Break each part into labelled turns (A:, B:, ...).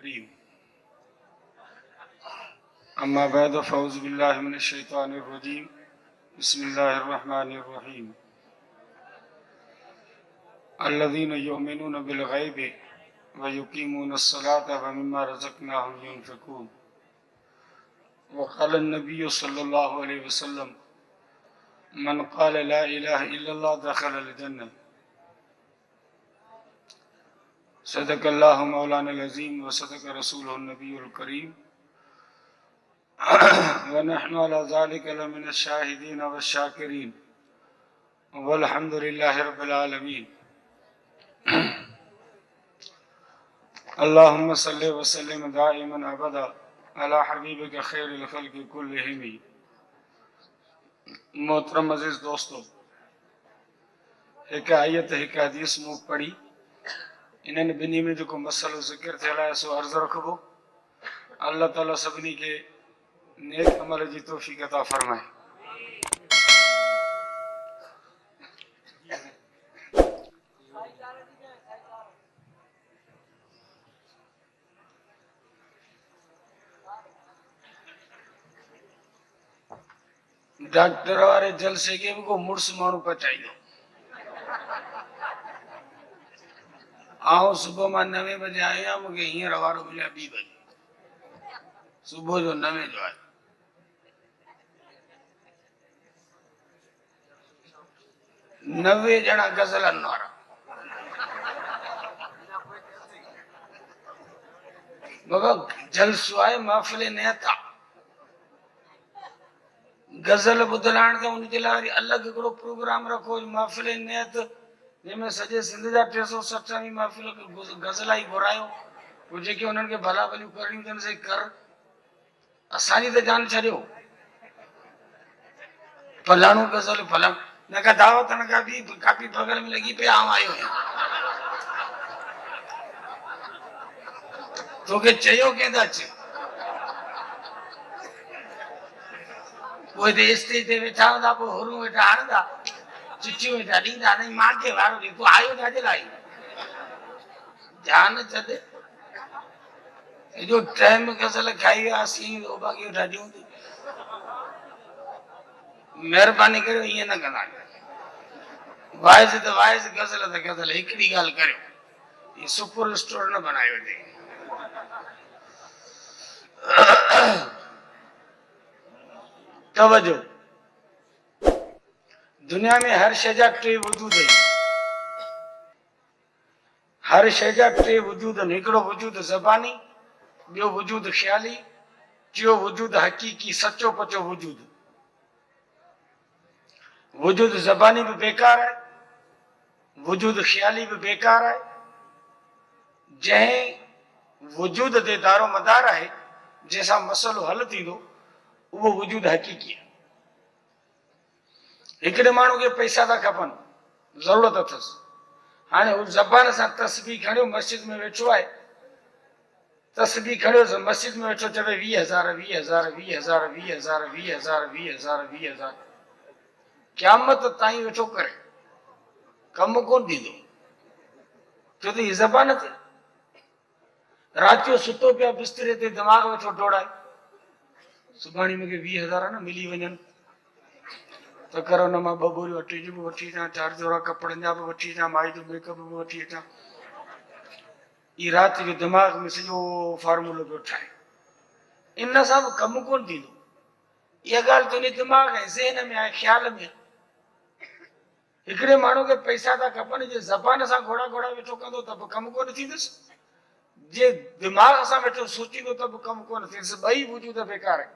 A: करीम। अम्मा बाद फ़ऊज़ु बिल्लाहि मिनश शैतानिर रजीम। बिस्मिल्लाहिर रहमानिर रहीम। अल्लज़ीना युमिनूना बिल गैबि व युकीमूनस सलाता व मिम्मा रज़क़नाहुम युनफ़िक़ून। व क़ाला नबिय्यु सल्लल्लाहु अलैहि वसल्लम मन क़ाला ला इलाहा इल्लल्लाह दख़लल जन्नह। सदक़ल्लाहु मौलाना अज़ीम व सदक़ रसूलुहुन नबियुल करीम व नहनु अला ज़ालिका लमिनश शाहिदीन वश्शाकिरीन वल्हम्दुलिल्लाहि रब्बिल आलमीन। अल्लाहुम्मा सल्लि व सल्लिम दाइमन अबदा अला हबीबिका खैरिल खल्क़ि कुल्लिहिम। मोहतरम अज़ीज़ दोस्तों, एक आयत एक हदीस मूं पढ़ी। इन्हनि ॿिन्ही में जेको मसलो ज़िक्र थियल आहे सो अर्ज़ु रखबो। अल्लाह ताला सभिनी खे नेक अमल जी तौफ़ीक़ अता फ़रमाए। डॉक्टर वारे जलसे के को मुड़स माण्हू पचाईंदो। आउं सुबुह मां 9 बजे आहियां, मूंखे हींअर वारो मिलिया 2 बजे सुबुह जो 9 जो आहे। नवे ॼणा गज़लनि वारा। बाबा जलसो आहे, महफ़िल नियत आहे। गज़ल ॿुधलाइण त उनजे लाइ वरी अलॻि हिकिड़ो प्रोग्राम रखो, महफ़िल नियत, जंहिंमें सॼे सिंध जा 360 महफ़िल गज़ल ई घुरायो। पोइ जेके उन्हनि खे भला भलियूं करणियूं अथनि से कर, असांजी त जान छॾियो। फलाणो गज़ल फलाणो न का दावत न का बि कापी बगल में लॻी पई, आउं आयो आहियां। तोखे चयो कंहिं त अचे। पोइ हिते स्टेज ते वेठा हूंदा, पोइ हुरूं वेठा हणंदा, चिठियूं वेठा ॾींदा, नहीं मांखे वारो ॾे, तूं आयो छाजे लाइ? जान छॾ। एॾो टाइम गज़ल खाई वियासीं, बाक़ी वेठा ॾियूं। महिरबानी करे ईअं न कंदा। वाइज़ त वाइज़, गज़ल त गज़ल। हिकिड़ी ॻाल्हि करियो, ये सुपर स्टोर न बनायो अथई। तवजो, दुनिया में हर शइ जा 3 वजूद आहिनि। हर शइ जा 3 वजूद आहिनि। हिकिड़ो वजूद ज़बानी, ॿियो वजूद ख़्याली, टियों वजूद हक़ीक़ी सचो पचो वजूद। वजूद ज़बानी भी बेकार है, वजूद ख़्याली भी बेकार है। जंहिं वजूद ते दारो मदार आहे, जंहिंसां मसलो हल थींदो, उहो वजूद हक़ीक़ी आहे। हिकिड़े माण्हू खे पैसा था खपनि, ज़रूरत अथसि। हाणे हू ज़बान सां तस्बीह खणियो, मस्जिद में वेठो आहे, तस्बीह खणियो, मस्जिद में वेठो चवे 20,000 20,000 20,000 20,000 20,000 20,000 20,000। क़यामत ताईं वेठो करे, कमु कोन थींदो, छो त हीअ ज़बान ते। राति जो सुतो पिया बिस्तरे ते, दिमाग़ वेठो डोड़ाए, सुभाणे मूंखे 20,000 न मिली वञनि त कर हुन मां 2 बोरियूं अटे जी बि वठी अचां, 4 जोड़ा कपिड़नि जा बि वठी अचां, माई जो मेकअप बि वठी अचां। ई राति जो दिमाग़ में सॼो फॉर्मूलो पियो ठाहे। इन सां बि कमु कोन थींदो। इहा ॻाल्हि तुंहिंजे दिमाग़ ऐं ज़हन में आहे, ख़्याल में। हिकिड़े माण्हू खे पैसा था खपनि, जे ज़बान सां घोड़ा घोड़ा वेठो कंदो त बि कमु कोन थींदुसि, जे दिमाग़ सां वेठो सोचींदो त बि कमु कोन थींदुसि। ॿई वजूद बेकार आहिनि।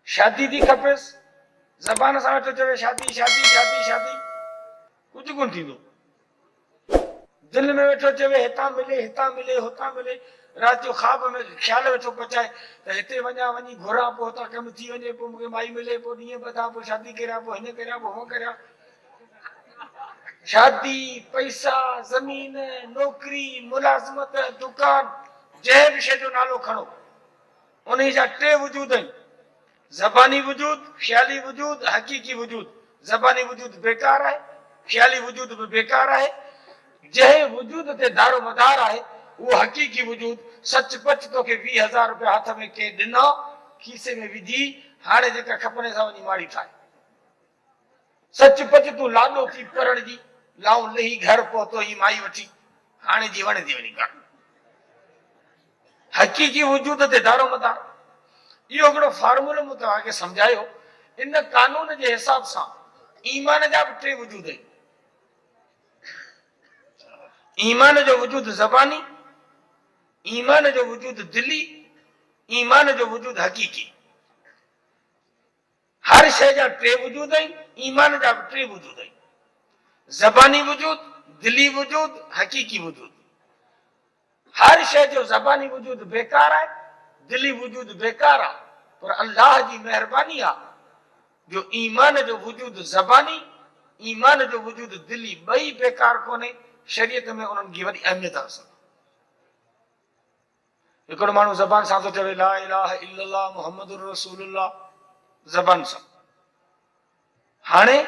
A: शादी थी खपेसि, ज़बान सां वेठो चवे शादी शादी शादी शादी, कुझु कोन थींदो। दिल में वेठो चवे हितां मिले हितां मिले हुतां मिले, राति जो ख़्वाब में ख़्याल वेठो पचाए त हिते वञा, वञी घुरां, पोइ हुतां कमु थी वञे, पोइ मूंखे माई मिले, पोइ ॾींहं बधा, पोइ शादी करियां, पोइ हिन करियां, पोइ हुअं करियां। शादी, पैसा, ज़मीन, नौकरी, मुलाज़मत, दुकान, जंहिं बि शइ जो नालो खणो, उन जा 3 वजूद आहिनि। ज़बानी वजूद, ख़्याली वजूद, हक़ीक़ी वजूद। ज़बानी वजूद बेकार आहे, ख़्याली वजूद भी बेकार आहे। जंहिं वजूद ते दारो मदार आहे, वो हकीकी वजूद सच पच तो के 20,000 रुपया हाथ में के दिना खीसे में विधी हाणे जेका खपने सा वनी माड़ी थाए सच पच तू लाडो थी परण जी लाऊ लही घर पहुतो ही माई वठी हाणे जी वणे दी वनी कर हकीकी वजूद ते दारो मदार यो हिकिड़ो फार्मूलो मूं तव्हांखे समझायो इन कानून जे हिसाब सां ईमान जा भी टे वजूद आहिनि ईमान जो वजूद ज़बानी ईमान जो वजूद दिली ईमान जो वजूद हकीकी हर शय जा टे वजूद आहिनि ईमान जा भी टे वजूद आहिनि ज़बानी वजूद दिली वजूद हकीकी वजूद हर शय जो ज़बानी वजूद बेकार है दिली वजूद बेकार है पर अल्लाह जी मेहरबानी है जो ईमान जो वजूद ज़बानी ईमान जो वजूद दिली बई बेकार कोने शरीयत में उन्हनि की वॾी अहमियत आहे हिकिड़ो माण्हू ज़बान सां थो चवे ला इलाहा इल्लल्लाह मुहम्मदुर रसूलुल्लाह ज़बान सां हाणे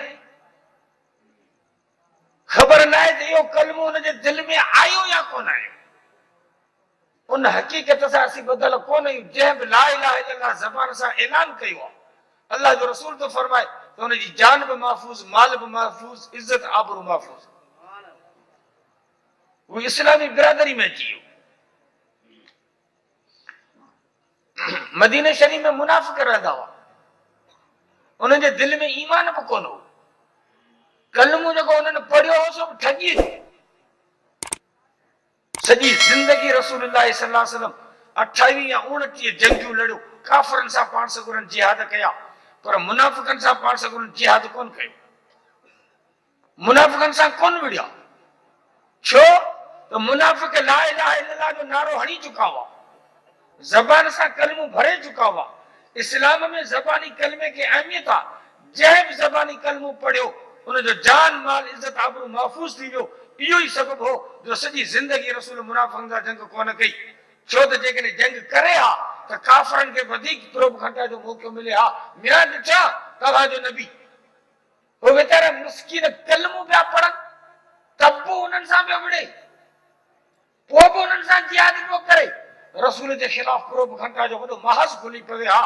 A: ख़बर न आहे त इहो कलमो हुनजे दिलि में आयो या कोन आयो उन हकीकत सां असीं ॿधल कोन आहियूं जंहिं बि ला इलाहा इल्लल्लाह ज़बान सां ऐलान कयो आहे अल्लाह जो रसूल तो फरमाए त हुनजी जान भी महफूज माल भी महफूज इज्जत आबरू महफूज वो इस्लामी बिरादरी में अची वियो मदीने शरीफ में मुनाफ़िक रहंदा हुआ उन्हनि जे दिलि में ईमान भी कोन हो कलमो जेको उन्हनि पढ़ियो हो सो ठगी सॼी ज़िंदगी रसूलुल्लाह सल्लल्लाहु अलैहि वसल्लम 28 या 29 जंगियूं लड़ियो काफ़रनि सां पाण सगुरनि जिहाद कया पर मुनाफ़िकनि सां पाण सगुरनि जिहाद कोन कयो मुनाफ़िकनि सां कोन विड़िया छो तो मुनाफिक ला इलाहा इल्लल्लाह जो नारो हणी चुका हुआ ज़बान सां कलमो भरे चुका हुआ इस्लाम में ज़बानी कलमे की अहमियत आहे जंहिं बि ज़बानी कलमो पढ़ियो उनजो जान माल इज्जत आबरू महफूज थी वियो इहो ई सबब हो जो सॼी ज़िंदगी रसूल मुनाफ़िकनि सां जंग कोन कई छो त जेकॾहिं जंग करे हा त काफ़रनि खे वधीक प्रोब खटाइण जो मौक़ो मिले हा मिया ॾिठा तव्हांजो नबी हो वीचारा मिस्कीन कलमो पिया पढ़नि तब बि उन्हनि सां पियो विड़े पोइ बि उन्हनि सां जिहाद पियो करे रसूल जे ख़िलाफ़ प्रोब खटाइण जो वॾो महज़ खुली पवे हा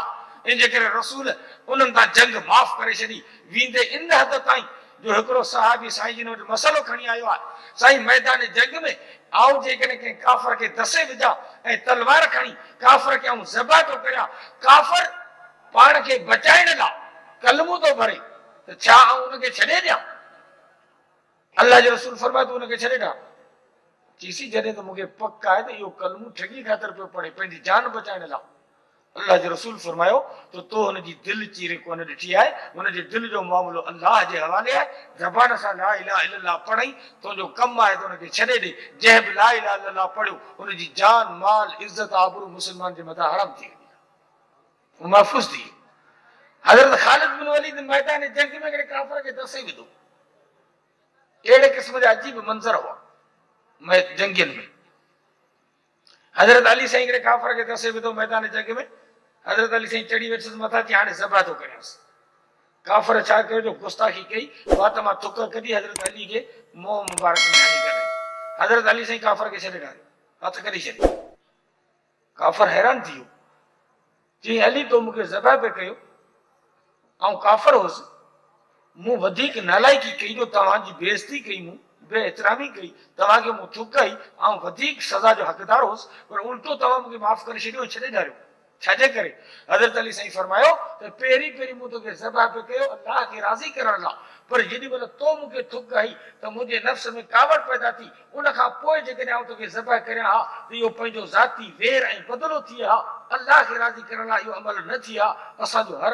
A: इन जे करे रसूल उन्हनि सां जंग माफ़ करे छॾी वेंदे इन हद ताईं जो हिकिड़ो सहाबी साईं जिन वटि मसइलो खणी आयो आहे साईं मैदान जंग में आओ जेकॾहिं कंहिं काफ़र खे दसे विझां ऐं तलवार खणी काफ़र खे आऊं ज़बह थो करियां काफ़र पाण खे बचाइण लाइ कलमो थो भरे त छा आऊं उनखे छॾे ॾियां अल्लाह जो रसूल फरमाए तूं उनखे छॾे ॾियां चीसी जॾहिं त मूंखे पक आहे त इहो कलमो ठगी ख़ातिर पियो पढ़े पंहिंजी जान बचाइण लाइ अल्लाह जो रसूल फरमायो तो तो हुनजी दिलि चीरे कोन ॾिठी आहे हुनजे दिलि जो मामलो अल्लाह जे हवाले आहे ज़बान सां ला इलाहा इल्लल्लाह पढ़ई तुंहिंजो कमु आहे त हुनखे छॾे ॾे जंहिं बि ला इलाहा इल्लल्लाह पढ़ियो हुनजी जान माल इज़त आबरू मुस्लमान जे मथां हराम थी वई महफ़ूज़ थी हज़रत ख़ालिद बिन वलीद मैदान जंग में हिकिड़े काफ़र खे दसे विधो अहिड़े क़िस्म जा अजीब मंज़र हुआ जंगियुनि में हज़रत अली साईं हिकिड़े काफ़र खे दसे विधो मैदान जंग में हज़रत अली साईं चढ़ी वेठुसि मथां थी हाणे ज़बह थो करियांसि काफ़र छा कयो जो गुस्ताखी कई वात मां थुक कढी हज़रत अली खे मुंहुं मुबारक में हणी करे हज़रत अली साईं काफ़र खे छॾे ॾाढो हथ कढी छॾियो काफ़र हैरान थी वियो चई अली तो मूंखे ज़बह पे कयो ऐं काफ़र हुउसि मूं वधीक नालाइकी कई जो तव्हांजी बेइज़ती कई मूं बेएतिरामी कई तव्हांखे मूं थुक हई ऐं वधीक सज़ा जो हक़दार हुउसि पर उल्टो तव्हां मूंखे माफ़ करे छॾियो छॾे ॾाढो छाजे करे हज़रत अली साईं फरमायो त पहिरीं पहिरीं मूं तोखे ज़बह पे कयो अल्लाह खे राज़ी करण लाइ पर जेॾी महिल तो मूंखे थुक हई त मुंहिंजे नफ़्स में कावड़ पैदा थी उन खां पोइ जेकॾहिं आउं तोखे ज़बह करियां हा त इहो पंहिंजो ज़ाती वेर ऐं बदिलो थी हा अल्लाह खे राज़ी करण लाइ इहो अमल न थी हा असांजो हर